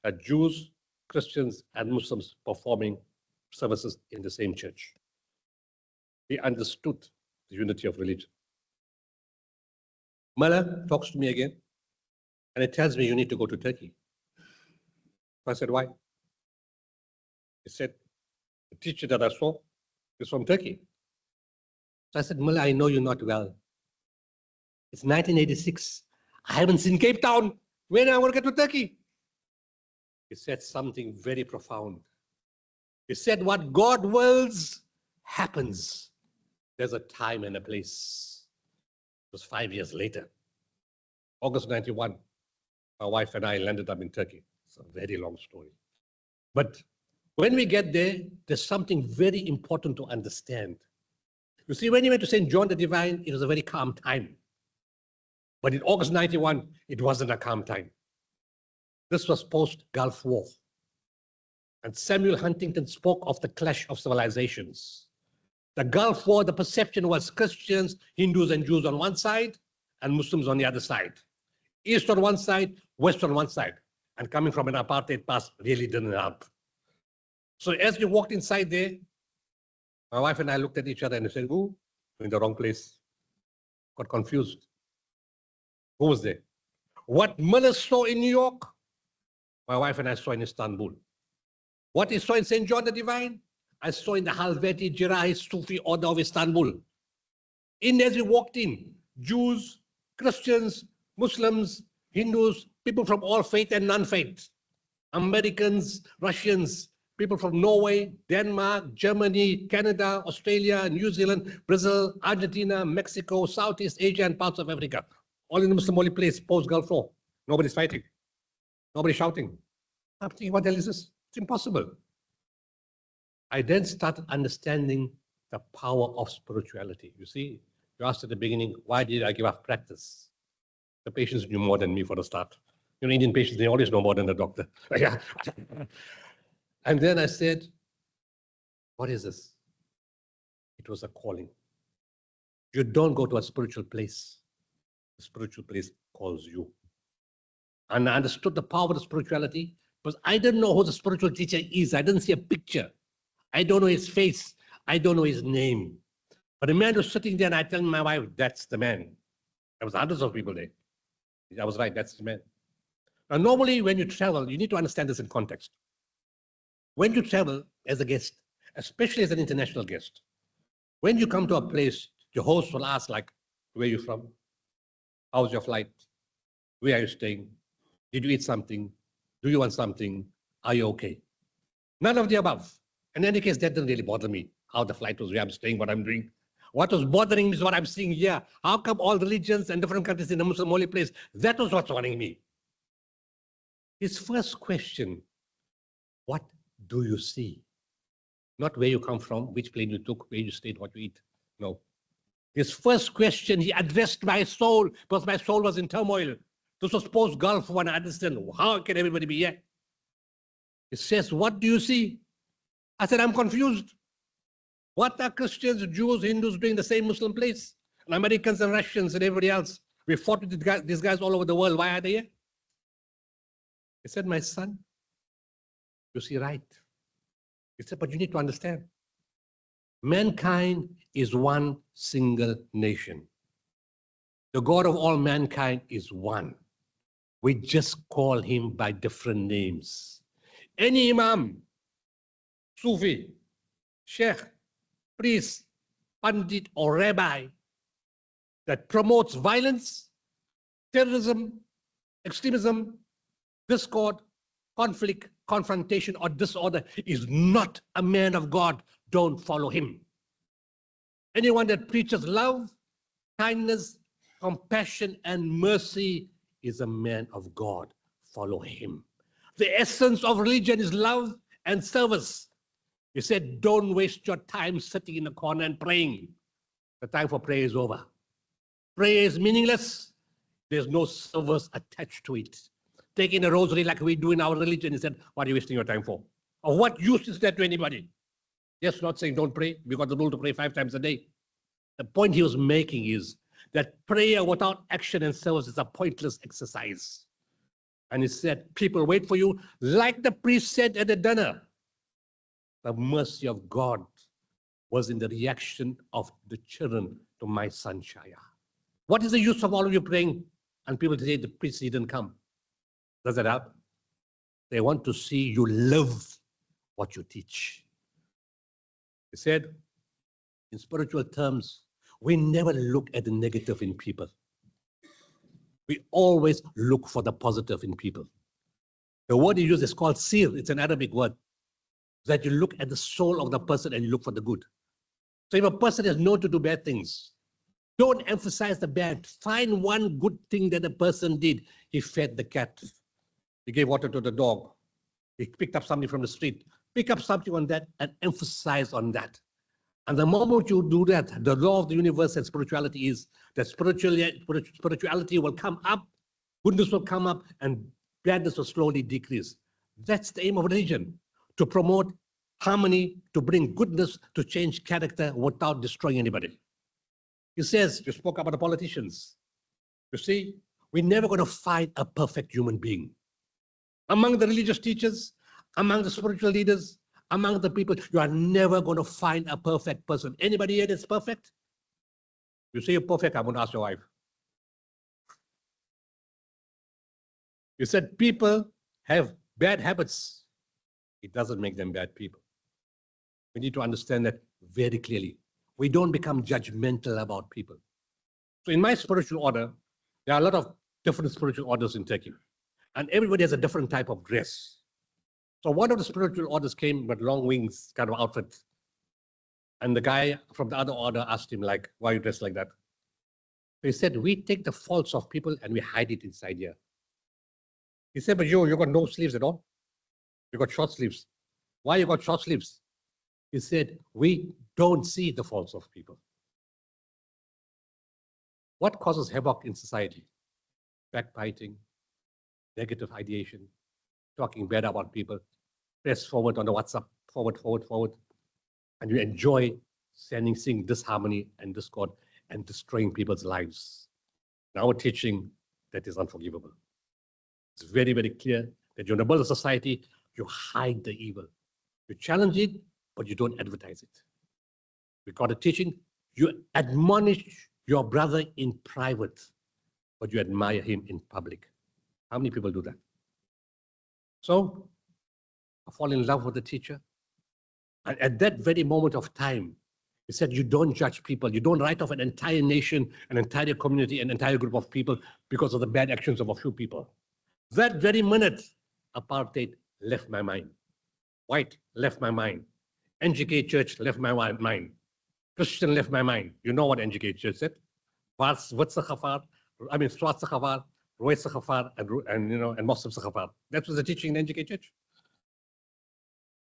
that Jews, Christians, and Muslims performing services in the same church. He understood the unity of religion. Mullah talks to me again, and he tells me, you need to go to Turkey. I said, why? He said, the teacher that I saw is from Turkey. So I said, Mullah, I know you not well. It's 1986. I haven't seen Cape Town. When I want to get to Turkey? He said something very profound. He said, what God wills happens. There's a time and a place. It was 5 years later. August 91, my wife and I landed up in Turkey. It's a very long story. But when we get there, there's something very important to understand. You see, when he went to St. John the Divine, it was a very calm time. But in August 91, it wasn't a calm time. This was post-Gulf War. And Samuel Huntington spoke of the clash of civilizations. The Gulf War, the perception was Christians, Hindus, and Jews on one side, and Muslims on the other side. East on one side, West on one side. And coming from an apartheid past really didn't help. So as we walked inside there, my wife and I looked at each other and we said, ooh, we're in the wrong place. Got confused. Who was there? What Mullah saw in New York, my wife and I saw in Istanbul. What he saw in St. John the Divine, I saw in the Halveti Jirahi Sufi order of Istanbul. As we walked in, Jews, Christians, Muslims, Hindus, people from all faith and non-faith, Americans, Russians, people from Norway, Denmark, Germany, Canada, Australia, New Zealand, Brazil, Argentina, Mexico, Southeast Asia, and parts of Africa. All in the Muslim holy place, post-Gulf War. Nobody's fighting. Nobody's shouting. I'm thinking, what the hell is this? It's impossible. I then started understanding the power of spirituality. You see, you asked at the beginning, why did I give up practice? The patients knew more than me for the start. You know, Indian patients, they always know more than the doctor. Yeah. And then I said, what is this? It was a calling. You don't go to a spiritual place. The spiritual place calls you. And I understood the power of the spirituality because I didn't know who the spiritual teacher is. I didn't see a picture. I don't know his face. I don't know his name. But the man was sitting there and I tell my wife, that's the man. There was hundreds of people there. I was right, that's the man. Now, normally when you travel, you need to understand this in context. When you travel as a guest, especially as an international guest, when you come to a place, your host will ask, like, where are you from? How's your flight? Where are you staying? Did you eat something? Do you want something? Are you okay? None of the above. In any case, that didn't really bother me, how the flight was, where I'm staying, what I'm doing. What was bothering me is what I'm seeing here. How come all religions and different countries in the Muslim holy place? That was what's worrying me. His first question, what do you see? Not where you come from, which plane you took, where you stayed, what you eat. No. His first question, he addressed my soul because my soul was in turmoil. This was post-Gulf War, and I understand how can everybody be here? He says, what do you see? I said, I'm confused. What are Christians, Jews, Hindus doing the same Muslim place? And Americans and Russians and everybody else. We fought with these guys all over the world. Why are they here? He said, my son, you see right. He said, but you need to understand. Mankind is one single nation. The God of all mankind is one. We just call him by different names. Any imam, Sufi, sheikh, priest, pandit, or rabbi that promotes violence, terrorism, extremism, discord, conflict, confrontation, or disorder is not a man of God. Don't follow him. Anyone that preaches love, kindness, compassion, and mercy is a man of God. Follow him. The essence of religion is love and service. He said, don't waste your time sitting in a corner and praying. The time for prayer is over. Prayer is meaningless. There's no service attached to it. Taking a rosary like we do in our religion, he said, what are you wasting your time for? Or what use is that to anybody? Yes, not saying don't pray. We got the rule to pray 5 times a day. The point he was making is that prayer without action and service is a pointless exercise. And he said, people wait for you, like the priest said at the dinner. The mercy of God was in the reaction of the children to my son Shaya. What is the use of all of you praying and people say the priest didn't come? Does that help? They want to see you live what you teach. He said, in spiritual terms, we never look at the negative in people. We always look for the positive in people. The word he used is called sir. It's an Arabic word. That you look at the soul of the person and you look for the good. So if a person is known to do bad things, don't emphasize the bad. Find one good thing that the person did. He fed the cat. He gave water to the dog. He picked up something from the street. Pick up something on that and emphasize on that. And the moment you do that, the law of the universe and spirituality is that spirituality will come up, goodness will come up, and badness will slowly decrease. That's the aim of religion, to promote harmony, to bring goodness, to change character without destroying anybody. He says, you spoke about the politicians. You see, we're never going to find a perfect human being. Among the religious teachers, among the spiritual leaders, among the people, you are never going to find a perfect person. Anybody here that's perfect? You say you're perfect, I'm going to ask your wife. You said people have bad habits. It doesn't make them bad people. We need to understand that very clearly. We don't become judgmental about people. So in my spiritual order, there are a lot of different spiritual orders in Turkey. And everybody has a different type of dress. So one of the spiritual orders came with long wings kind of outfit. And the guy from the other order asked him, like, why are you dressed like that? He said, we take the faults of people and we hide it inside here. He said, but you got no sleeves at all. You got short sleeves. Why you got short sleeves? He said, we don't see the faults of people. What causes havoc in society? Backbiting, negative ideation, talking bad about people, press forward on the WhatsApp, forward. And you enjoy seeing disharmony and discord and destroying people's lives. In our teaching, that is unforgivable. It's very, very clear that you're in a world of society, you hide the evil. You challenge it, but you don't advertise it. We got a teaching, you admonish your brother in private, but you admire him in public. How many people do that? So, I fall in love with the teacher. And at that very moment of time, he said, you don't judge people. You don't write off an entire nation, an entire community, an entire group of people because of the bad actions of a few people. That very minute, apartheid left my mind. White left my mind. NGK Church left my mind. Christian left my mind. You know what NGK Church said? Swatse Gevaar, Royse Gevaar, and Muslim Gevaar. That was the teaching in NGK Church.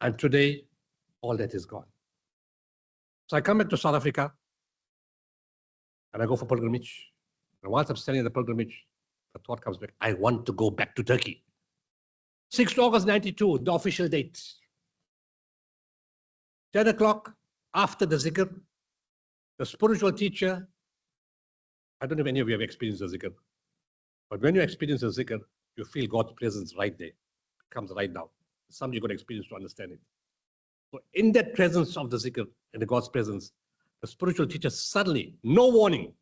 And today, all that is gone. So I come back to South Africa and I go for pilgrimage. And whilst I'm standing in the pilgrimage, the thought comes back, I want to go back to Turkey. 6th August 92, the official date. 10 o'clock after the zikr, the spiritual teacher, I don't know if any of you have experienced the zikr, but when you experience the zikr, you feel God's presence right there. It comes right now. It's something you've got to experience to understand it. So in that presence of the zikr, in the God's presence, the spiritual teacher suddenly, no warning,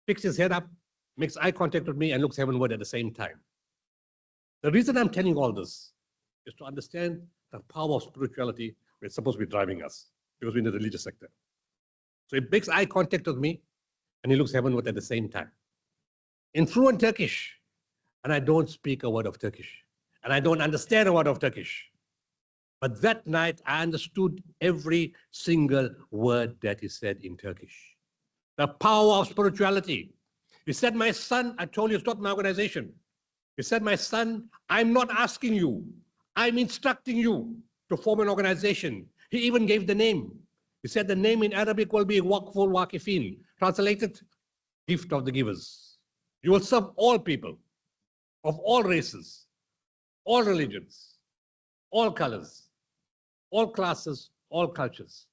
picks his head up, makes eye contact with me and looks heavenward at the same time. The reason I'm telling all this is to understand the power of spirituality where it's supposed to be driving us because we're in the religious sector. So he makes eye contact with me and he looks heavenward at the same time. In fluent Turkish, and I don't speak a word of Turkish, and I don't understand a word of Turkish. But that night, I understood every single word that he said in Turkish. The power of spirituality. He said, my son, I told you it's not my organization. He said, my son, I'm not asking you. I'm instructing you to form an organization. He even gave the name. He said the name in Arabic will be Waqful Waqifin. Translated, gift of the givers. You will serve all people of all races, all religions, all colors, all classes, all cultures,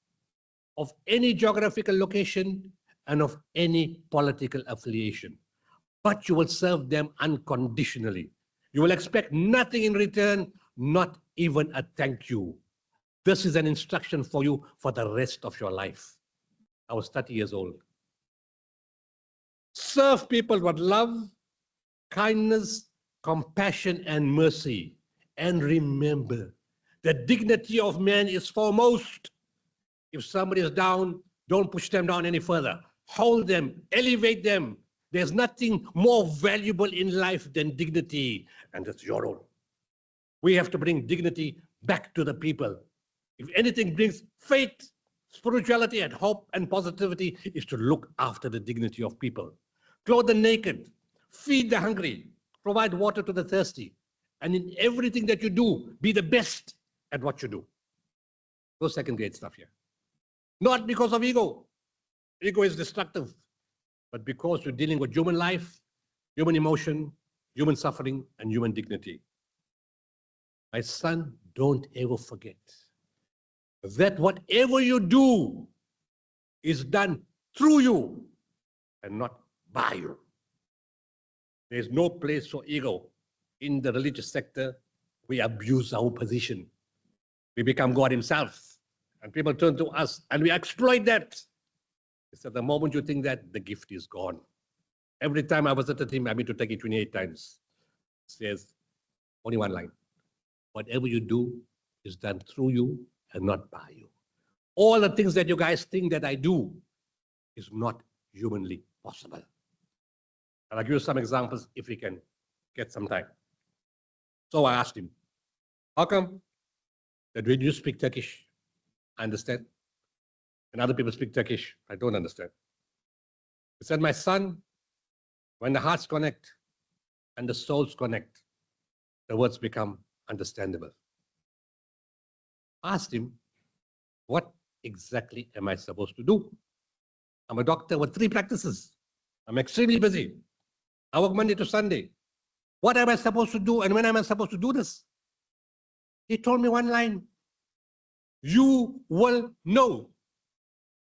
of any geographical location and of any political affiliation. But you will serve them unconditionally. You will expect nothing in return, not even a thank you. This is an instruction for you for the rest of your life. I was 30 years old. Serve people with love, kindness, compassion, and mercy. And remember, the dignity of man is foremost. If somebody is down, don't push them down any further. Hold them, elevate them. There's nothing more valuable in life than dignity, and that's your role. We have to bring dignity back to the people. If anything brings faith, spirituality, and hope and positivity, is to look after the dignity of people. Clothe the naked, feed the hungry, provide water to the thirsty, and in everything that you do, be the best at what you do. No second grade stuff here. Not because of ego. Ego is destructive, but because you're dealing with human life, human emotion, human suffering, and human dignity. My son, don't ever forget that whatever you do is done through you and not by you. There's no place for ego. In the religious sector, we abuse our position. We become God himself, and people turn to us, and we exploit that. It's at the moment you think that, the gift is gone. Every time I visited him, I've been to Turkey 28 times. He says, only one line. Whatever you do is done through you and not by you. All the things that you guys think that I do is not humanly possible. And I'll give you some examples if we can get some time. So I asked him, how come that when you speak Turkish, I understand, and other people speak Turkish, I don't understand? He said, my son, when the hearts connect and the souls connect, the words become understandable. I asked him, what exactly am I supposed to do? I'm a doctor with 3 practices. I'm extremely busy. I work Monday to Sunday. What am I supposed to do, and when am I supposed to do this? He told me one line. You will know.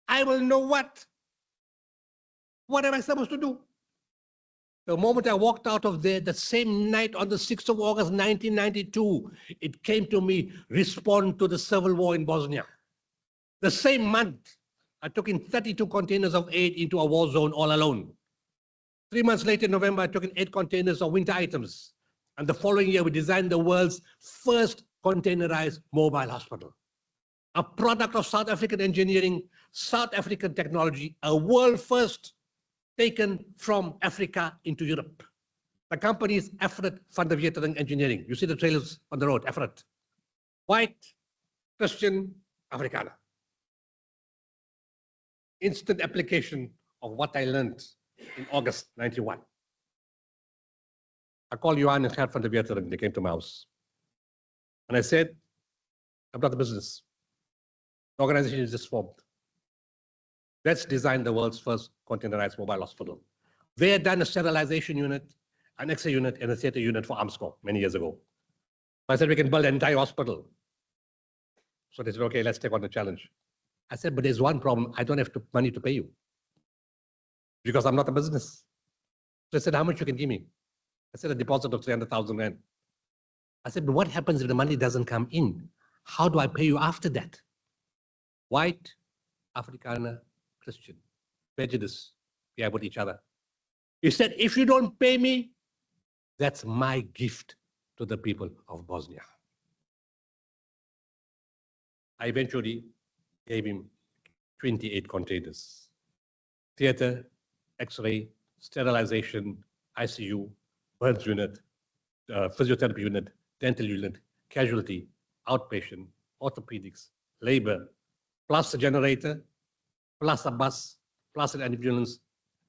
I will know what? What am I supposed to do? The moment I walked out of there, the same night on the 6th of August, 1992, it came to me, respond to the civil war in Bosnia. The same month, I took in 32 containers of aid into a war zone all alone. 3 months later, in November, I took in 8 containers of winter items. And the following year, we designed the world's first containerized mobile hospital. A product of South African engineering, South African technology, a world first, taken from Africa into Europe. The company is Efrat van der Wetering Engineering. You see the trailers on the road, Efrat. White, Christian, Afrikaner. Instant application of what I learned in August 91. I called Johan and Gert van der Wetering. They came to my house. And I said, I'm not the business. The organization is just formed. Let's design the world's first containerized mobile hospital. They had done a sterilization unit, an X-ray unit, and a theater unit for Armscor many years ago. I said, we can build an entire hospital. So they said, okay, let's take on the challenge. I said, but there's one problem. I don't have money to pay you because I'm not a business. So I said, how much you can give me? I said, a deposit of 300,000 rand. I said, but what happens if the money doesn't come in? How do I pay you after that? White, Afrikaner, Christian, prejudice, we have with each other. He said, if you don't pay me, that's my gift to the people of Bosnia. I eventually gave him 28 containers. Theater, X-ray, sterilization, ICU, burns unit, physiotherapy unit, dental unit, casualty, outpatient, orthopedics, labor, plus a generator, plus a bus, plus an ambulance,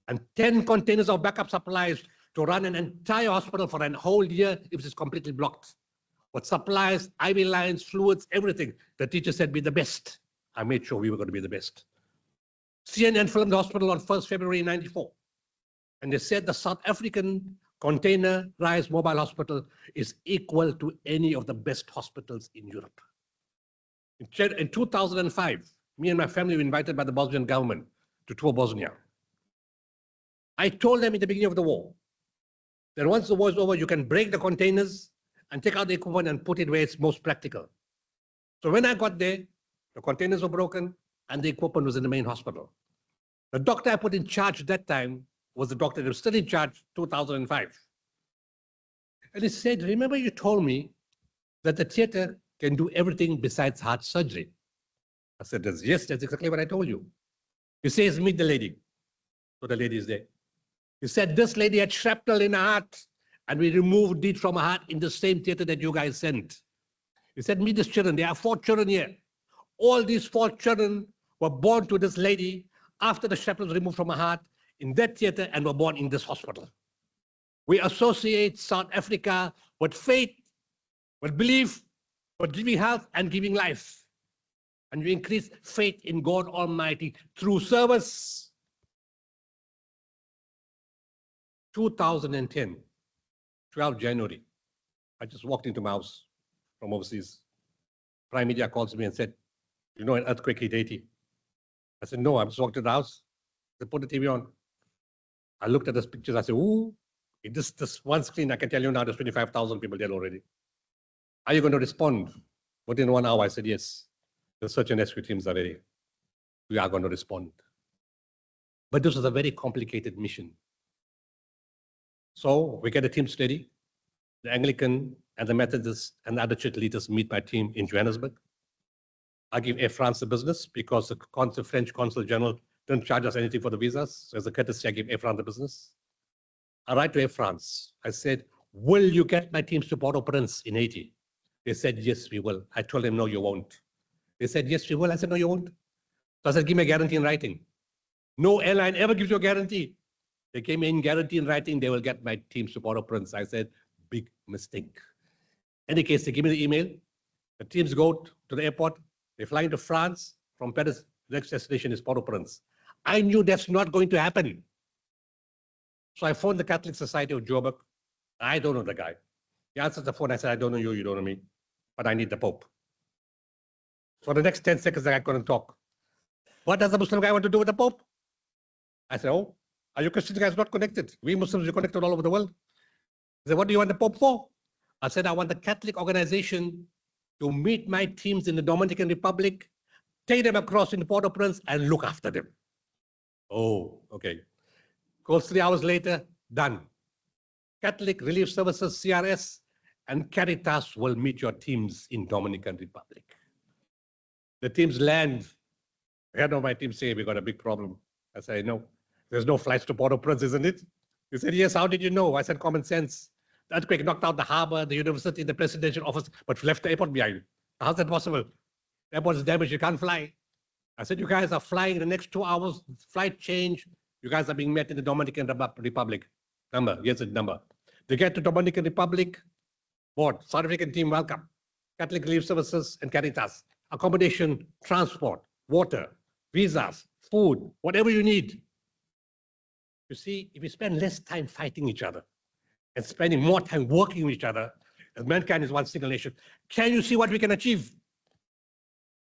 and 10 containers of backup supplies to run an entire hospital for a whole year if it's completely blocked. With supplies, IV lines, fluids, everything. The teacher said, be the best. I made sure we were going to be the best. CNN filmed the hospital on 1st February 94. And they said the South African containerized mobile hospital is equal to any of the best hospitals in Europe. In 2005, me and my family were invited by the Bosnian government to tour Bosnia. I told them in the beginning of the war, Then once the war is over, you can break the containers and take out the equipment and put it where it's most practical. So when I got there, the containers were broken and the equipment was in the main hospital. The doctor I put in charge at that time was the doctor that was still in charge 2005. And he said, remember you told me that the theater can do everything besides heart surgery. I said, yes, that's exactly what I told you. He says, meet the lady. So the lady is there. He said, this lady had shrapnel in her heart and we removed it from her heart in the same theater that you guys sent. He said, meet these children. There are 4 children here. All these 4 children were born to this lady after the shrapnel was removed from her heart in that theater and were born in this hospital. We associate South Africa with faith, with belief, with giving health and giving life. And we increase faith in God Almighty through service. 2010, 12 January, I just walked into my house from overseas. Prime Media calls me and said, you know, an earthquake hit Haiti. I said, no, I just walked to the house. They put the TV on. I looked at those pictures. I said, ooh, this one screen, I can tell you now there's 25,000 people there already. Are you going to respond? Within 1 hour, I said, yes. The search and rescue teams are ready. We are going to respond. But this was a very complicated mission. So we get the teams ready. The Anglican and the Methodist and the other church leaders meet my team in Johannesburg. I give Air France the business because the French Consul General didn't charge us anything for the visas. So as a courtesy, I give Air France the business. I write to Air France. I said, will you get my teams to Port-au-Prince in Haiti? They said, yes, we will. I told them, no, you won't. They said, yes, we will. I said, no, you won't. So I said, give me a guarantee in writing. No airline ever gives you a guarantee. They gave me in guarantee in writing, they will get my teams to Port-au-Prince. I said, big mistake. In any case, they give me the email. The teams go to the airport. They fly into France. From Paris, the next destination is Port-au-Prince. I knew that's not going to happen. So I phoned the Catholic Society of Joburg. I don't know the guy. He answered the phone. I said, I don't know you, you don't know me, but I need the Pope. For the next 10 seconds, the guy couldn't talk. What does the Muslim guy want to do with the Pope? I said, oh, are you Christian guys not connected? We Muslims are connected all over the world. He said, what do you want the Pope for? I said, I want the Catholic organization to meet my teams in the Dominican Republic, take them across in Port-au-Prince and look after them. Oh, okay. Goes 3 hours later, done. Catholic Relief Services, CRS, and Caritas will meet your teams in Dominican Republic. The teams land. I had my team say, we got a big problem. I said, no, there's no flights to Port-au-Prince, isn't it? He said, yes, how did you know? I said, common sense. The earthquake knocked out the harbor, the university, the presidential office, but left the airport behind. How's that possible? The airport is damaged, you can't fly. I said, you guys are flying in the next 2 hours, flight change. You guys are being met in the Dominican Republic. Number, here's the number. They get to Dominican Republic, board, South African team, welcome. Catholic Relief Services and Caritas. Accommodation, transport, water, visas, food, whatever you need. You see, if we spend less time fighting each other and spending more time working with each other, as mankind is one single nation, can you see what we can achieve?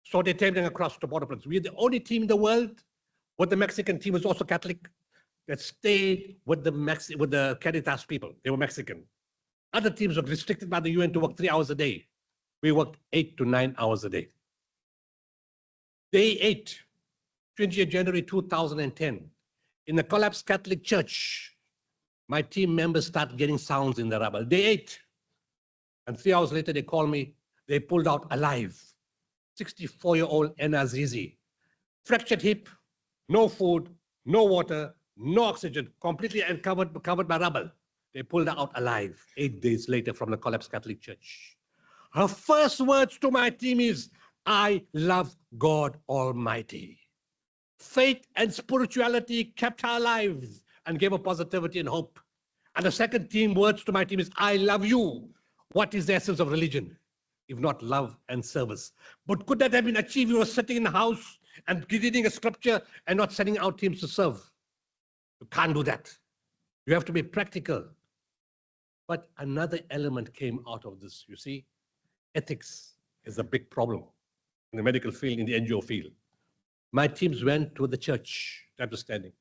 So they take them across to Port-au-Prince. We're the only team in the world, what the Mexican team was also Catholic, that stayed with the Caritas people. They were Mexican. Other teams were restricted by the UN to work 3 hours a day. We worked 8 to 9 hours a day. Day 8, 20th January 2010, in the collapsed Catholic Church, my team members start getting sounds in the rubble. Day 8, and 3 hours later they call me, they pulled out alive. 64-year-old Enazizi, fractured hip, no food, no water, no oxygen, completely covered by rubble. They pulled her out alive 8 days later from the collapsed Catholic Church. Her first words to my team is, I love God Almighty. Faith and spirituality kept her alive and gave her positivity and hope. And the second team words to my team is, I love you. What is the essence of religion, if not love and service? But could that have been achieved if you were sitting in the house and reading a scripture and not sending out teams to serve? You can't do that. You have to be practical. But another element came out of this, you see. Ethics is a big problem in the medical field, in the NGO field. My teams went to the church that was standing.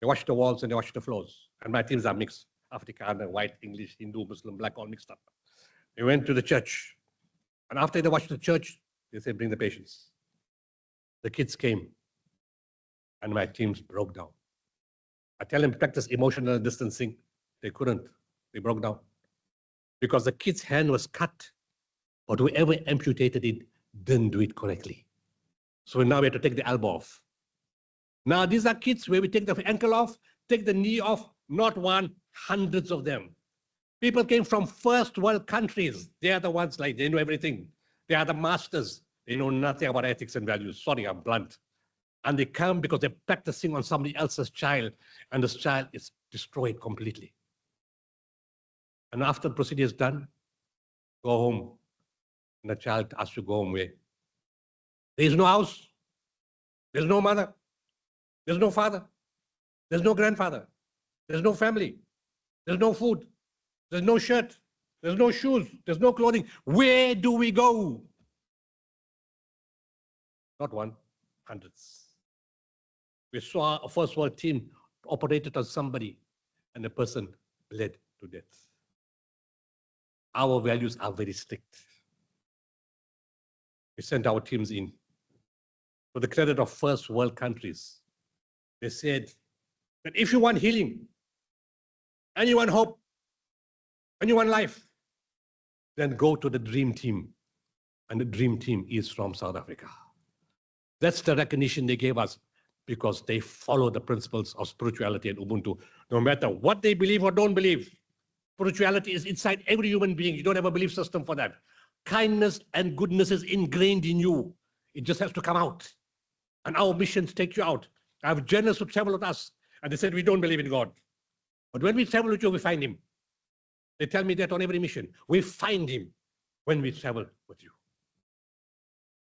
They washed the walls and they washed the floors. And my teams are mixed. Afrikaner, white, English, Hindu, Muslim, black, all mixed up. We went to the church. And after they watched the church, they said, bring the patients. The kids came. And my teams broke down. I tell them, practice emotional distancing. They couldn't. They broke down. Because the kid's hand was cut, but whoever amputated it didn't do it correctly. So now we have to take the elbow off. Now these are kids where we take the ankle off, take the knee off, not one, hundreds of them. People came from first world countries. They are the ones like, they know everything. They are the masters. They know nothing about ethics and values. Sorry, I'm blunt. And they come because they're practicing on somebody else's child, and this child is destroyed completely. And after the procedure is done, go home. And the child asks you to go home where? There is no house. There's no mother. There's no father. There's no grandfather. There's no family. There's no food. There's no shirt. There's no shoes. There's no clothing. Where do we go? Not one, hundreds. We saw a first world team operated on somebody and the person bled to death. Our values are very strict. We sent our teams in. For the credit of first world countries, they said that if you want healing, and you want hope, and you want life, then go to the dream team. And the dream team is from South Africa. That's the recognition they gave us because they follow the principles of spirituality and Ubuntu. No matter what they believe or don't believe, spirituality is inside every human being. You don't have a belief system for that. Kindness and goodness is ingrained in you. It just has to come out. And our missions take you out. I have journalists who travel with us, and they said, we don't believe in God. But when we travel with you, we find him. They tell me that on every mission. We find him when we travel with you.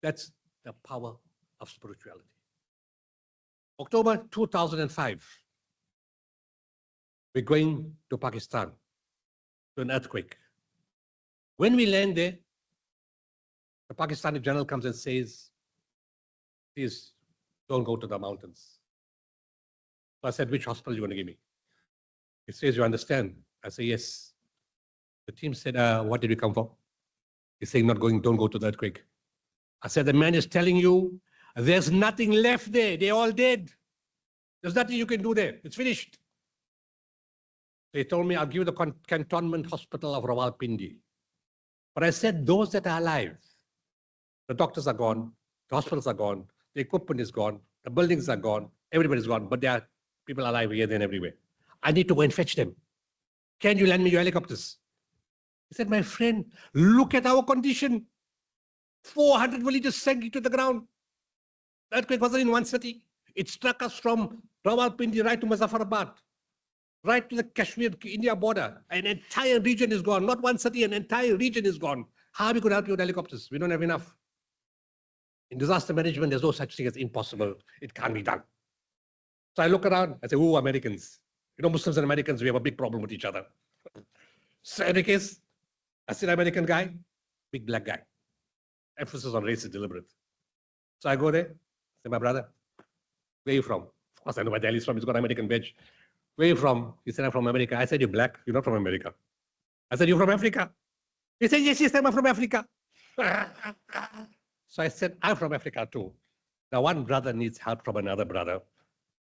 That's the power of spirituality. October 2005, we're going to Pakistan, to an earthquake. When we land there, the Pakistani general comes and says, please don't go to the mountains. So I said, which hospital are you going to give me? He says, you understand? I say, yes. The team said, what did you come for? He's saying, not going, don't go to the earthquake. I said, the man is telling you, there's nothing left there. They're all dead. There's nothing you can do there. It's finished. They told me, I'll give you the cantonment hospital of Rawalpindi. But I said, those that are alive, the doctors are gone, the hospitals are gone, the equipment is gone, the buildings are gone, everybody's gone, but there are people alive here, there, and everywhere. I need to go and fetch them. Can you lend me your helicopters? He said, my friend, look at our condition. 400 villages sank into the ground. The earthquake wasn't in one city. It struck us from Rawalpindi right to Muzaffarabad, right to the Kashmir-India border. An entire region is gone. Not one city, an entire region is gone. How are we going to help you with helicopters? We don't have enough. In disaster management, there's no such thing as impossible. It can't be done. So I look around, I say, ooh, Americans. You know, Muslims and Americans, we have a big problem with each other. So in any case, I see an American guy, big black guy. Emphasis on race is deliberate. So I go there, say, my brother, where are you from? Of course, I know where Delhi's from. He's got an American badge. Where are you from? He said, I'm from America. I said, you're black. You're not from America. I said, you're from Africa. He said, yes, yes, I'm from Africa. So I said, I'm from Africa too. Now one brother needs help from another brother.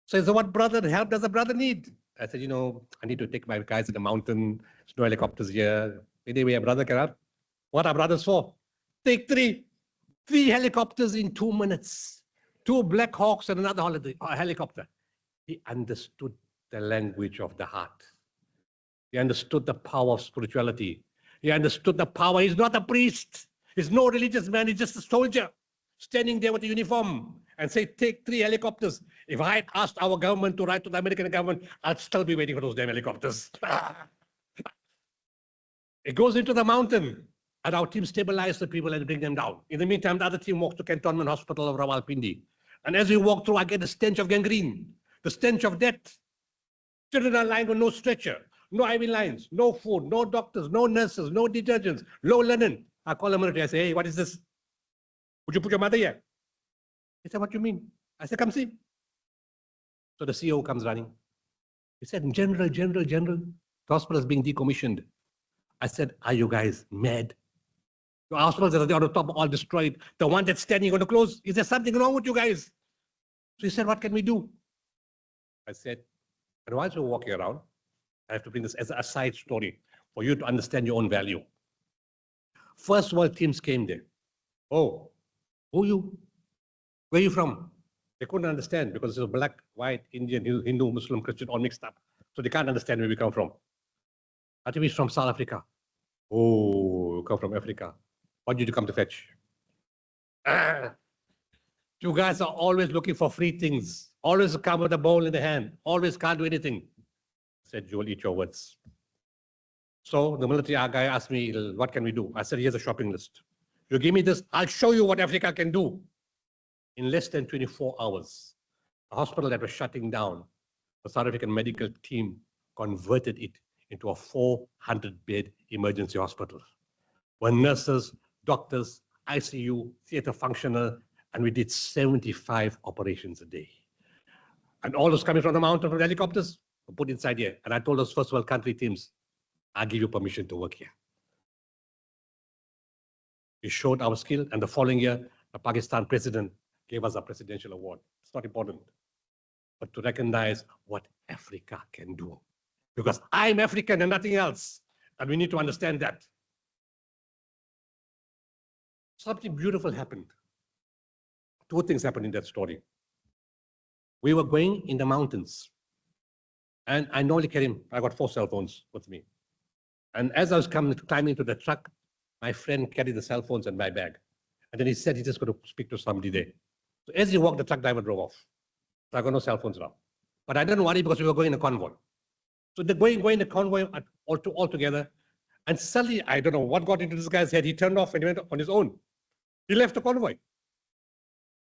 So he said, what brother help does a brother need? I said, you know, I need to take my guys in the mountain. There's no helicopters here. Anyway, a brother can help. What are brothers for? Take three helicopters in 2 minutes. 2 Black Hawks and another helicopter. He understood the language of the heart. He understood the power of spirituality. He understood the power. He's not a priest. He's no religious man. He's just a soldier standing there with a uniform and say, take 3 helicopters. If I had asked our government to write to the American government, I'd still be waiting for those damn helicopters. It goes into the mountain. And our team stabilized the people and bring them down. In the meantime, the other team walked to Cantonment Hospital of Rawalpindi. And as we walk through, I get the stench of gangrene, the stench of death. Children are lying on no stretcher, no IV lines, no food, no doctors, no nurses, no detergents, no linen. I call the military. I say, hey, what is this? Would you put your mother here? He said, what do you mean? I said, come see. So the CEO comes running. He said, General, The hospital is being decommissioned. I said, are you guys mad? The hospitals that are on the top are all destroyed. The one that's standing on the close, is there something wrong with you guys? So he said, what can we do? I said, and while we're walking around, I have to bring this as a side story for you to understand your own value. First world teams came there. Oh, who are you? Where are you from? They couldn't understand because it's black, white, Indian, Hindu, Muslim, Christian, all mixed up. So they can't understand where we come from. Ativi's from South Africa. Oh, you come from Africa. What did you come to fetch? You guys are always looking for free things. Always come with a bowl in the hand. Always can't do anything. I said, you will eat your words. So the military guy asked me, what can we do? I said, here's a shopping list. You give me this, I'll show you what Africa can do. In less than 24 hours, a hospital that was shutting down, the South African medical team converted it into a 400-bed emergency hospital, where nurses, doctors, ICU, theater functional, and we did 75 operations a day. And all those coming from the mountain from the helicopters were put inside here. And I told those first world country teams, I give you permission to work here. We showed our skill, and the following year, the Pakistan president gave us a presidential award. It's not important, but to recognize what Africa can do. Because I'm African and nothing else, and we need to understand that. Something beautiful happened. Two things happened in that story. We were going in the mountains, and I normally carry him. I got 4 cell phones with me. And as I was climbing into the truck, my friend carried the cell phones in my bag. And then he said he's just going to speak to somebody there. So as he walked, the truck driver drove off. So I got no cell phones now. But I didn't worry because we were going in a convoy. So they're going the convoy all together. And suddenly, I don't know what got into this guy's head. He turned off and he went on his own. He left the convoy.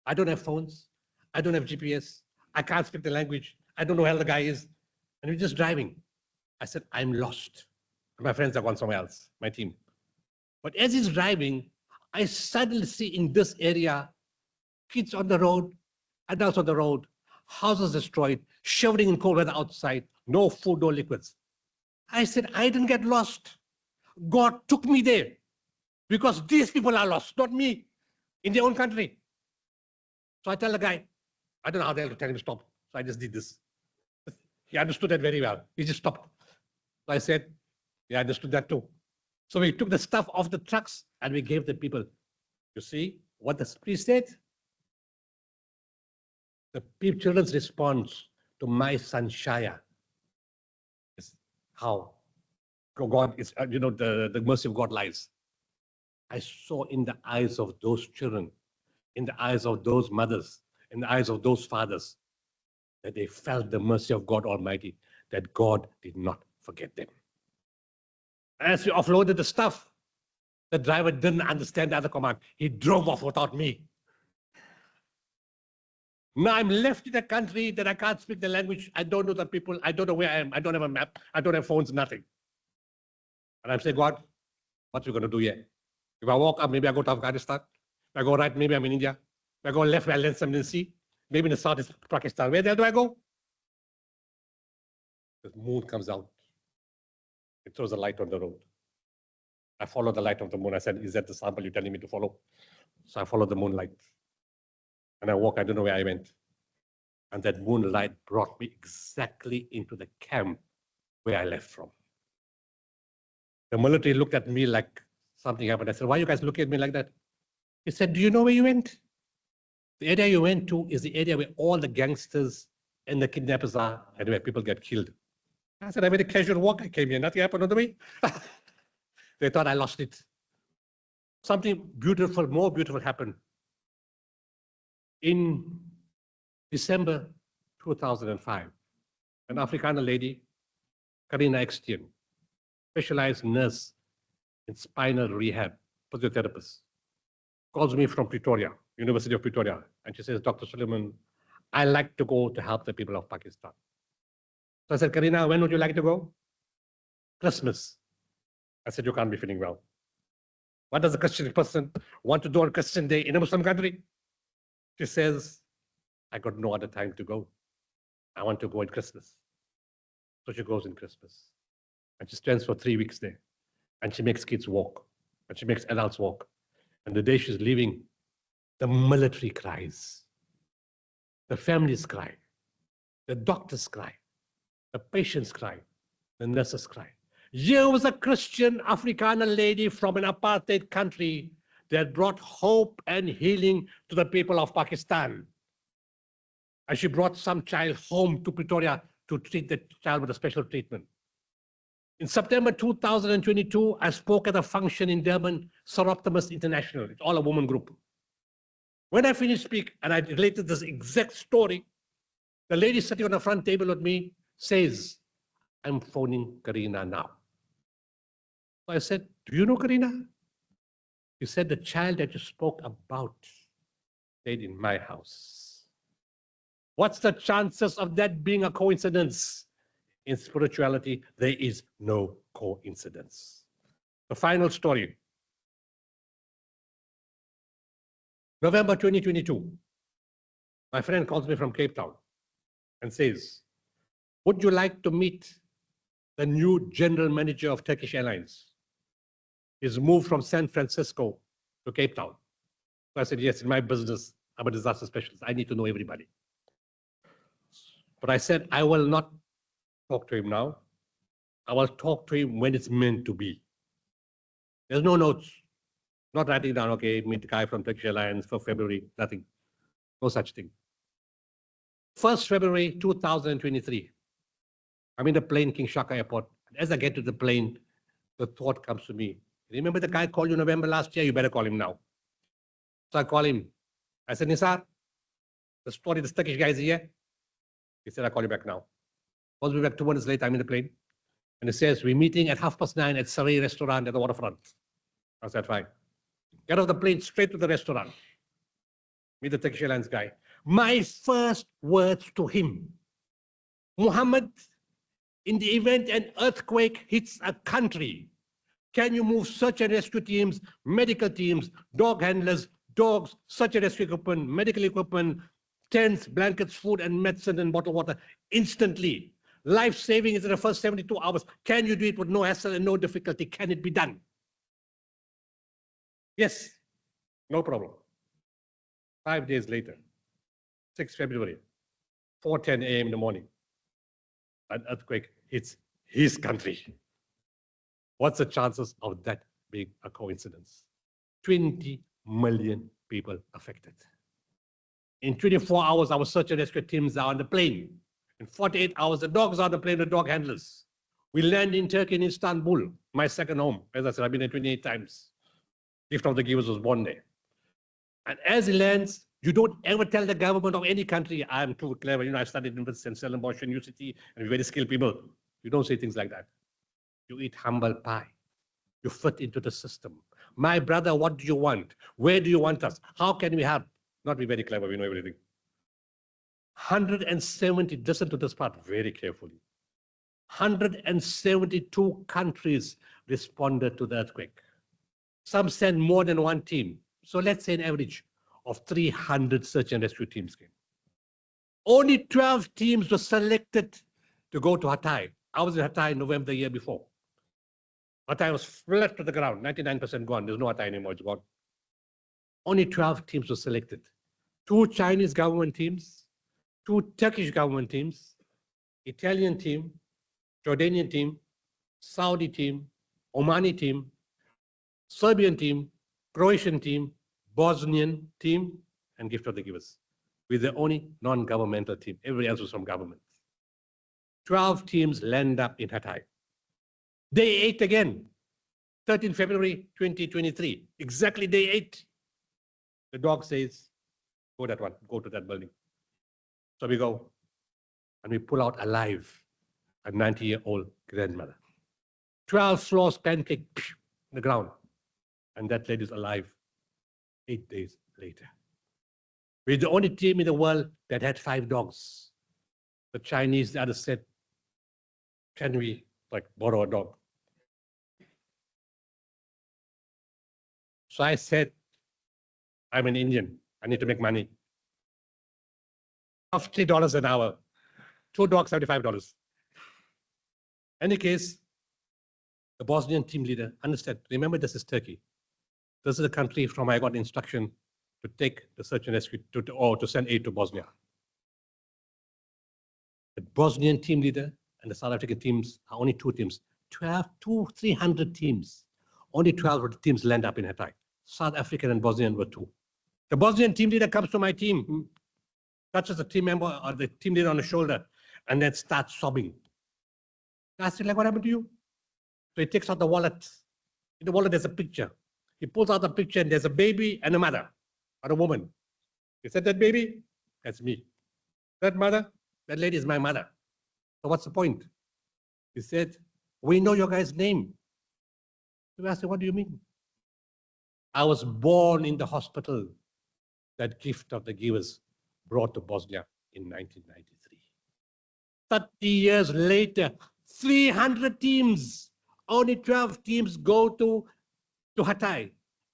I don't have phones. I don't have GPS. I can't speak the language. I don't know where the guy is. And we're just driving. I said, I'm lost. My friends have gone somewhere else, my team. But as he's driving, I suddenly see in this area, kids on the road, adults on the road, houses destroyed, shivering in cold weather outside, no food, no liquids. I said, I didn't get lost. God took me there because these people are lost, not me, in their own country. So I tell the guy, I don't know how the hell to tell him to stop. So I just did this. He understood that very well. He just stopped. So I said, yeah, I understood that too. So we took the stuff off the trucks and we gave the people. You see what the priest said? The children's response to my son Shaya is how God is, the mercy of God lies. I saw in the eyes of those children, in the eyes of those mothers, in the eyes of those fathers, that they felt the mercy of God Almighty, that God did not forget them. As we offloaded the stuff, the driver didn't understand the other command. He drove off without me. Now I'm left in a country that I can't speak the language. I don't know the people. I don't know where I am. I don't have a map. I don't have phones, nothing. And I'm saying, God, what are we going to do here? If I walk up, maybe I go to Afghanistan. If I go right, maybe I'm in India. If I go left, I land something in the sea. Maybe in the south is Pakistan. Where the hell do I go? The moon comes out. It throws a light on the road. I followed the light of the moon. I said, is that the sample you're telling me to follow? So I followed the moonlight. And I walked, I don't know where I went. And that moonlight brought me exactly into the camp where I left from. The military looked at me like something happened. I said, why are you guys looking at me like that? He said, do you know where you went? The area you went to is the area where all the gangsters and the kidnappers are and where people get killed. I said, I made a casual walk. I came here. Nothing happened on the way. They thought I lost it. Something beautiful, more beautiful happened. In December 2005, an Afrikaner lady, Karina Ekstien, specialized nurse in spinal rehab, physiotherapist, calls me from Pretoria, University of Pretoria, and she says, Dr. Sooliman, I like to go to help the people of Pakistan. So I said, Karina, when would you like to go? Christmas. I said, you can't be feeling well. What does a Christian person want to do on Christian Day in a Muslim country? She says, I got no other time to go. I want to go at Christmas. So she goes in Christmas. And she stands for 3 weeks there. And she makes kids walk. And she makes adults walk. And the day she's leaving, the military cries. The families cry. The doctors cry. The patients cry. The nurses cry. Here was a Christian Afrikaner lady from an apartheid country that brought hope and healing to the people of Pakistan. And she brought some child home to Pretoria to treat the child with a special treatment. In September 2022, I spoke at a function in Durban, Soroptimus International. It's all a woman group. When I finished speaking, and I related this exact story, the lady sitting on the front table with me says, I'm phoning Karina now. So I said, do you know Karina? She said, the child that you spoke about stayed in my house. What's the chances of that being a coincidence? In spirituality, there is no coincidence. The final story. November 2022, my friend calls me from Cape Town and says, would you like to meet the new general manager of Turkish Airlines? He's moved from San Francisco to Cape Town. So I said, yes, in my business, I'm a disaster specialist. I need to know everybody. But I said, I will not talk to him now. I will talk to him when it's meant to be. There's no notes. Not writing down, okay, meet the guy from Turkish Airlines for February, nothing. No such thing. 1st February 2023, I'm in the plane, King Shaka Airport. As I get to the plane, the thought comes to me. Remember the guy called you November last year? You better call him now. So I call him. I said, Nisar, the story, this Turkish guy is here. He said, I'll call you back now. Calls me back 2 minutes later, I'm in the plane. And he says, we're meeting at 9:30 at Saray restaurant at the waterfront. I said, fine. Get off the plane, straight to the restaurant. Meet the Turkish Airlines guy. My first words to him, Muhammad, in the event an earthquake hits a country, can you move search and rescue teams, medical teams, dog handlers, dogs, search and rescue equipment, medical equipment, tents, blankets, food and medicine and bottled water instantly? Life saving is in the first 72 hours. Can you do it with no hassle and no difficulty? Can it be done? Yes, no problem. 5 days later, 6 February, 4:10 a.m. in the morning, an earthquake hits his country. What's the chances of that being a coincidence? 20 million people affected. In 24 hours, our search and rescue teams are on the plane. In 48 hours, the dogs are on the plane, the dog handlers. We land in Turkey, in Istanbul, my second home. As I said, I've been there 28 times. Gift of the Givers was born there. And as he lands, you don't ever tell the government of any country, I'm too clever. I studied in Stellenbosch University and very skilled people. You don't say things like that. You eat humble pie. You fit into the system. My brother, what do you want? Where do you want us? How can we help? Not be very clever, we know everything. 170, listen to this part very carefully. 172 countries responded to the earthquake. Some sent more than one team. So let's say an average of 300 search and rescue teams came. Only 12 teams were selected to go to Hatay. I was in Hatay in November the year before. Hatay was flat to the ground, 99% gone. There's no Hatay anymore, it's gone. Only 12 teams were selected. 2 Chinese government teams, 2 Turkish government teams, Italian team, Jordanian team, Saudi team, Omani team, Serbian team, Croatian team, Bosnian team, and Gift of the Givers. We're the only non-governmental team. Everybody else was from government. 12 teams land up in Hatay. Day 8 again, 13 February 2023, exactly day 8. The dog says, go that one, go to that building. So we go, and we pull out alive a 90-year-old grandmother. 12 floors pancake in the ground. And that lady's alive 8 days later. We're the only team in the world that had 5 dogs. The Chinese, the others said, can we borrow a dog? So I said, I'm an Indian. I need to make money. $50 an hour. 2 dogs, $75. Any case, The Bosnian team leader understood, remember this is Turkey. This is the country from I got instruction to take the search and rescue or to send aid to Bosnia. The Bosnian team leader and the South African teams are only two teams. 300 teams. Only 12 teams land up in Hatay. South African and Bosnian were two. The Bosnian team leader comes to my team, touches the team member or the team leader on the shoulder, and then starts sobbing. I said, like, what happened to you? So he takes out the wallet. In the wallet, there's a picture. He pulls out the picture, and there's a baby and a mother, or a woman. He said, that baby? That's me. That mother? That lady is my mother. So what's the point? He said, we know your guy's name. So I said, what do you mean? I was born in the hospital that gift of the givers brought to Bosnia in 1993. 30 years later, 300 teams, only 12 teams go to Hatay.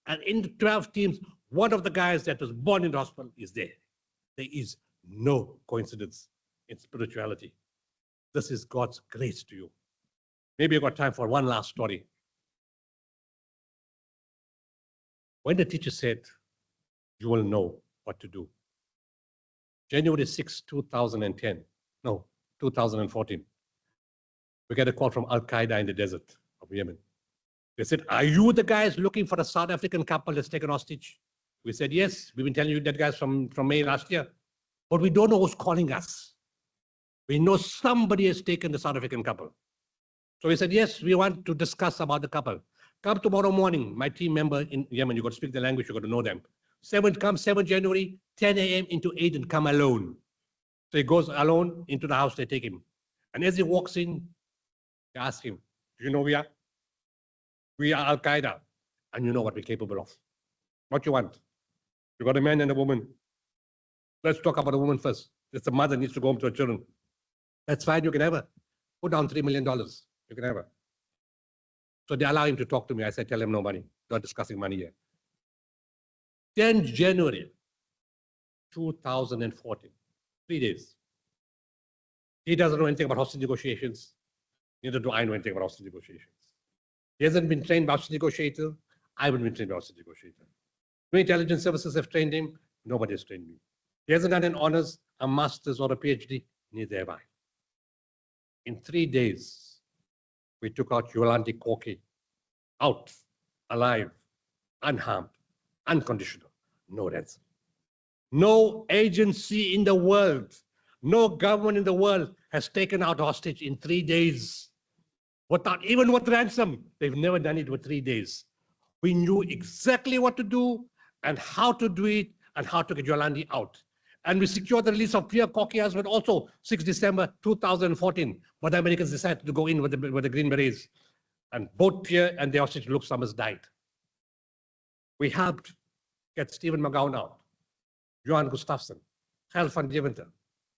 And in the 12 teams, one of the guys that was born in the hospital is there. There is no coincidence in spirituality. This is God's grace to you. Maybe I've got time for one last story. When the teacher said, you will know what to do. January 6, 2014, we get a call from Al-Qaeda in the desert of Yemen. They said, are you the guys looking for a South African couple that's taken hostage? We said, yes, we've been telling you that guys from May last year. But we don't know who's calling us. We know somebody has taken the South African couple. So we said, yes, we want to discuss about the couple. Come tomorrow morning, my team member in Yemen, you've got to speak the language, you've got to know them. 7 January, 10 a.m. into Aden, come alone. So he goes alone into the house, they take him. And as he walks in, they ask him, do you know we are? We are Al-Qaeda, and you know what we're capable of. What you want? You got a man and a woman. Let's talk about the woman first. It's the mother needs to go home to her children. That's fine, you can have her. Put down $3 million, you can have her. So they allow him to talk to me. I said, tell him no money. Not discussing money here. 10 January 2014, 3 days. He doesn't know anything about hostage negotiations. Neither do I know anything about hostage negotiations. He hasn't been trained by hostage negotiator. I haven't been trained by hostage negotiator. No intelligence services have trained him. Nobody has trained me. He hasn't done an honors, a master's, or a PhD. Neither have I. In 3 days, we took out Yolandi Koki out, alive, unharmed, unconditional, no ransom. No agency in the world, no government in the world has taken out hostage in 3 days. Without even with ransom, they've never done it with 3 days. We knew exactly what to do and how to do it and how to get Yolandi out. And we secured the release of Pierre Koki husband also 6 December 2014. But the Americans decided to go in with the Green Berets. And both Pierre and the hostage Luke Summers died. We helped get Stephen McGowan out, Johan Gustafsson, Hal van Deventer.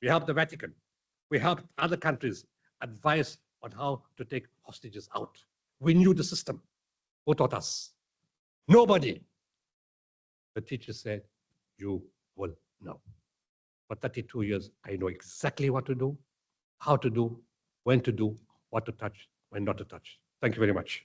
We helped the Vatican. We helped other countries advise on how to take hostages out. We knew the system. Who taught us? Nobody. The teacher said, you will know. For 32 years, I know exactly what to do, how to do, when to do, what to touch, when not to touch. Thank you very much.